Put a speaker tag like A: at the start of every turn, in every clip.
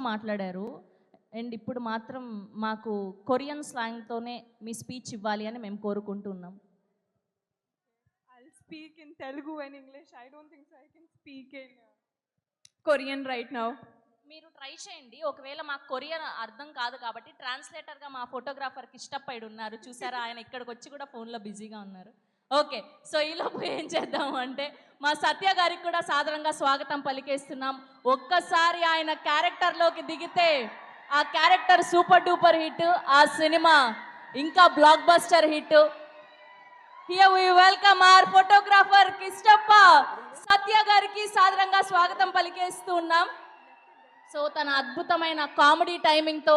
A: మాట్లాడారు. అండ్ ఇప్పుడు మాత్రం మాకు కొరియన్ స్లాంగ్‌తోనే మీ స్పీచ్ ఇవ్వాలి అని మేము కోరుకుంటున్నాం.
B: I'll speak in Telugu and English. I don't think so I can speak in Korean right now.
A: మీరు ట్రై చేయండి. ఒకవేళ మాకు కొరియన్ అర్థం కాదు కాబట్టి ట్రాన్స్‌లేటర్‌గా మా ఫోటోగ్రాఫర్ కిష్టప్పయ్య ఉన్నారు. చూసారా, ఆయన ఇక్కడికొచ్చి కూడా ఫోన్‌లో బిజీగా ఉన్నారు. ఓకే. సో ఈలోపు ఏం చేద్దాము అంటే మా సత్య గారికి కూడా సాదరంగా స్వాగతం పలికేస్తున్నాం. ఒక్కసారి ఆయన క్యారెక్టర్‌లోకి దిగితే ఆ క్యారెక్టర్ సూపర్ డూపర్ హిట్, ఆ సినిమా ఇంకా blockbuster hit. Here we welcome our photographer Kishtappa. Satya గారికి సాదరంగా స్వాగతం పలికేస్తున్నాం. సో తన అద్భుతమైన కామెడీ టైమింగ్తో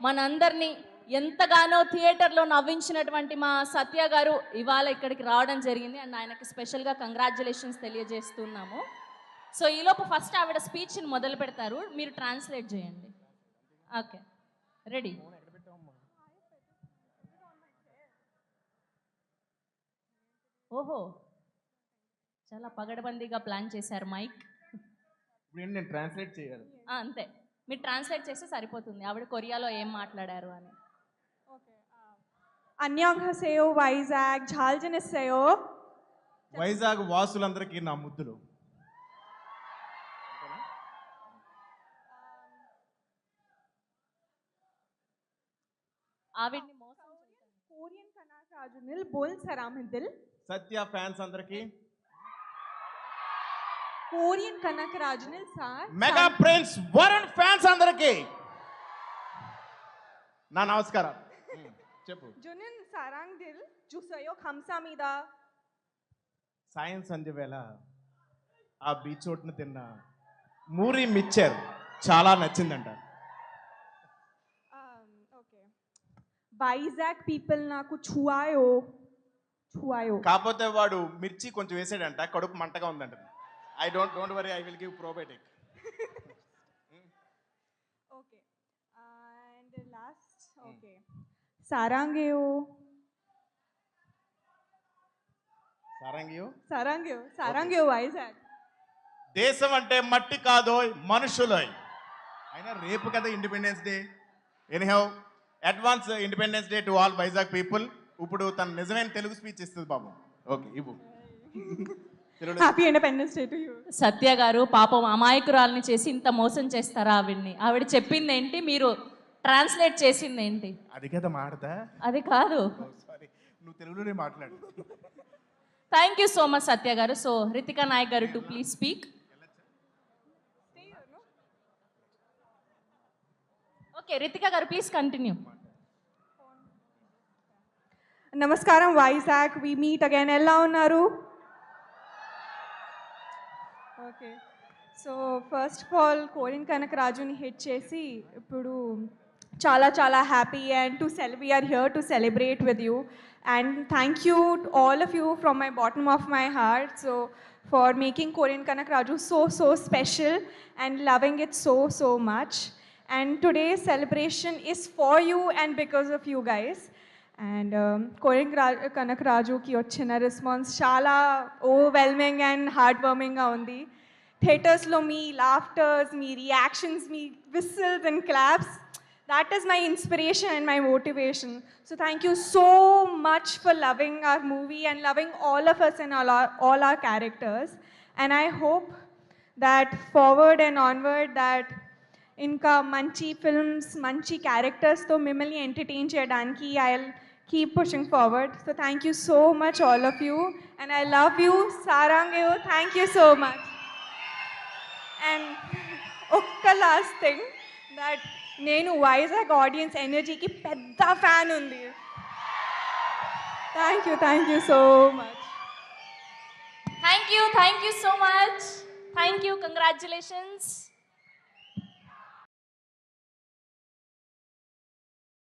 A: మనందరినీ ఎంతగానో థియేటర్లో నవ్వించినటువంటి మా సత్య గారు ఇవాళ ఇక్కడికి రావడం జరిగింది. అండ్ ఆయనకి స్పెషల్గా కంగ్రాచ్యులేషన్స్ తెలియజేస్తున్నాము. సో ఈలోపు ఫస్ట్ ఆవిడ స్పీచ్ని మొదలు పెడతారు, మీరు ట్రాన్స్లేట్ చేయండి. Okay, ready. ఓహో, చాలా పగడబందీగా ప్లాన్ చేశారు మైక్.
C: నేను ట్రాన్స్లేట్ చేయాలి.
A: అంతే, మీరు ట్రాన్స్లేట్ చేస్తే సరిపోతుంది ఆవిడ కొరియాలో ఏం మాట్లాడారు అని.
B: 안녕하세요 వైజాగ్, ఝాల్జనేసేయో.
C: వైజాగ్ వాసులందరికీ నా ముద్దులు.
A: ఆవిడ్ని మోసం
B: కొరియన్ కనకరాజునిల్ బోల్ సరామిదిల్.
C: సత్య ఫ్యాన్స్ అందరికీ,
B: కొరియన్ కనకరాజునిల్ sir
C: mega prince Varun fans అందరికీ నా నమస్కారం. చెప్పు.
B: జునిన్ సారాంగ్ దిల్ జుసయో ఖంసామీద.
C: సాయం సంధ్య వేళ ఆ బీచ్ ఒడ్డున తిన్న మూరి మిక్చర్ చాలా నచ్చిందంట.
B: ఓకే, వైజాగ్ పీపుల్ నాకు ఛువాయో.
C: కాకపోతే వాడు మిర్చి కొంచెం వేసాడంట, కడుపు మంటగా ఉందంట. I don't worry, I will give probiotic.
B: Okay, and last okay, సారాంగేయో. సారాంగేయో వైజాగ్.
C: దేశం అంటే మట్టి కాదోయ్, మనుషులోయ్. అయినా రేపు కదా independence day. Anyhow, advance independence day to all Vizag people. ఇప్పుడు తన నిజమైన తెలుగు స్పీచ్ ఇస్తుంది బాబు. ఓకే, ఇవ్వు.
B: Happy independence day to you.
A: Satya గారు పాపం అమాయకురాల్ని చేసి ఇంత మోసం చేస్తారా ఆవిడ్ని? ఆవిడ చెప్పింది ఏంటి, మీరు ట్రాన్స్లేట్ చేసింది ఏంటి?
C: అది కదా మాడతా.
A: అది కాదు.
C: సారీ, నువ్వు తెలుగులోనే మాట్లాడు.
A: థ్యాంక్ యూ సో మచ్ సత్య గారు. సో రితికా నాయక్ గారు to please speak. Okay, Ritika గారు ప్లీజ్ కంటిన్యూ.
B: నమస్కారం వైజాగ్, వి మీట్ అగైన్. ఎలా ఉన్నారు? Okay, so first of all Korean కనకరాజుని హిట్ చేసి ఇప్పుడు చాలా చాలా happy and we are here to celebrate with you. And thank you all of you from my bottom of my heart so for making Korean Kanakaraju so special and loving it so much. And today's celebration is for you and because of you guys. And Korean కనకరాజుకి వచ్చిన response చాలా overwhelming and heart వార్మింగ్గా ఉంది. థియేటర్స్లో మీ laughters, మీ reactions, మీ whistles and claps, that is my inspiration and my motivation. So thank you so much for loving our movie and loving all of us and all our characters. And I hope that forward and onward that inka manchi films, manchi characters to mimmalni entertain cheyadaniki I'll keep pushing forward. So thank you so much all of you, and I love you. Sarangeyo, thank you so much. And okka last thing, that నేను Vizag audience ఎనర్జీకి పెద్ద fan ఉంది. Thank you so much.
A: Thank you so much. Thank you, congratulations.